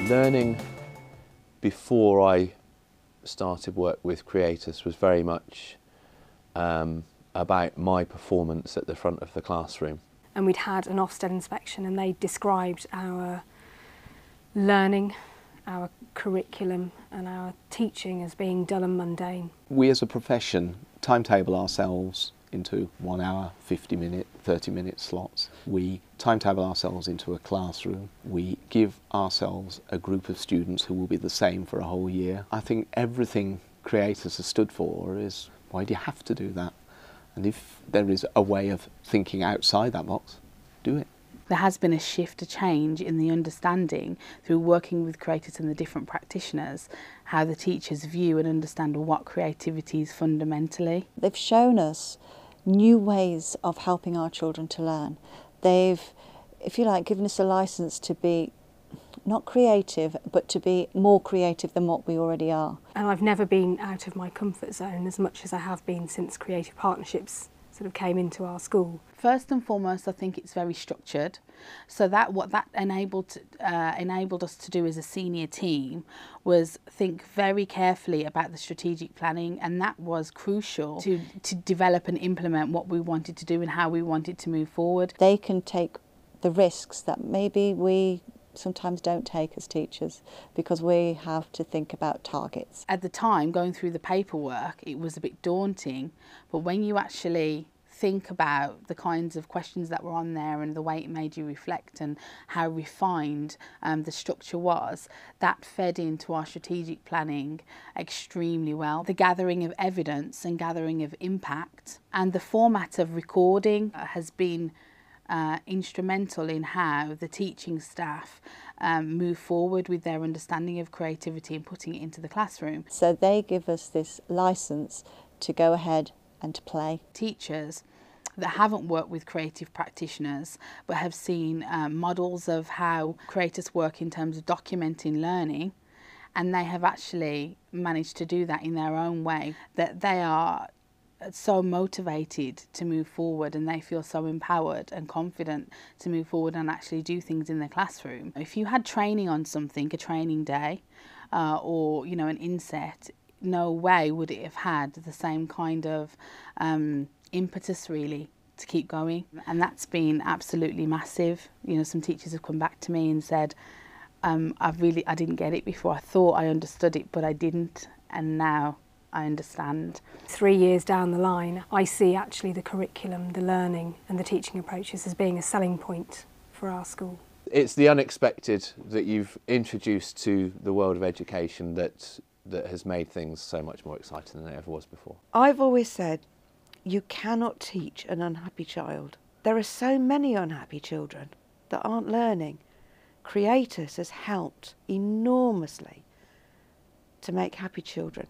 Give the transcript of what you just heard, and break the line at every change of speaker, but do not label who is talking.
Learning before I started work with Cre8us was very much about my performance at the front of the classroom.
And we'd had an Ofsted inspection and they described our learning, our curriculum and our teaching as being dull and mundane.
We as a profession timetable ourselves into 1 hour, 50 minute, 30 minute slots. We timetable ourselves into a classroom. We give ourselves a group of students who will be the same for a whole year. I think everything Cre8us has stood for is, why do you have to do that? And if there is a way of thinking outside that box, do it.
There has been a shift, a change in the understanding through working with Cre8us and the different practitioners, how the teachers view and understand what creativity is fundamentally.
They've shown us new ways of helping our children to learn. They've, if you like, given us a licence to be not creative, but to be more creative than what we already are.
And I've never been out of my comfort zone as much as I have been since Creative Partnerships sort of came into our school.
First and foremost, I think it's very structured. So that what that enabled us to do as a senior team was think very carefully about the strategic planning, and that was crucial to develop and implement what we wanted to do and how we wanted to move forward.
They can take the risks that maybe we sometimes don't take as teachers because we have to think about targets.
At the time, going through the paperwork, it was a bit daunting, but when you actually think about the kinds of questions that were on there and the way it made you reflect and how refined the structure was, that fed into our strategic planning extremely well. The gathering of evidence and gathering of impact and the format of recording has been instrumental in how the teaching staff move forward with their understanding of creativity and putting it into the classroom.
So they give us this licence to go ahead and to play.
Teachers that haven't worked with creative practitioners but have seen models of how Cre8us work in terms of documenting learning, and they have actually managed to do that in their own way, that they are so motivated to move forward and they feel so empowered and confident to move forward and actually do things in the classroom. If you had training on something, a training day or an inset, no way would it have had the same kind of impetus really to keep going, and that's been absolutely massive. Some teachers have come back to me and said, I didn't get it before. I thought I understood it but I didn't, and now I understand.
3 years down the line, I see actually the curriculum, the learning and the teaching approaches as being a selling point for our school.
It's the unexpected that you've introduced to the world of education that has made things so much more exciting than it ever was before.
I've always said you cannot teach an unhappy child. There are so many unhappy children that aren't learning. Cre8us has helped enormously to make happy children.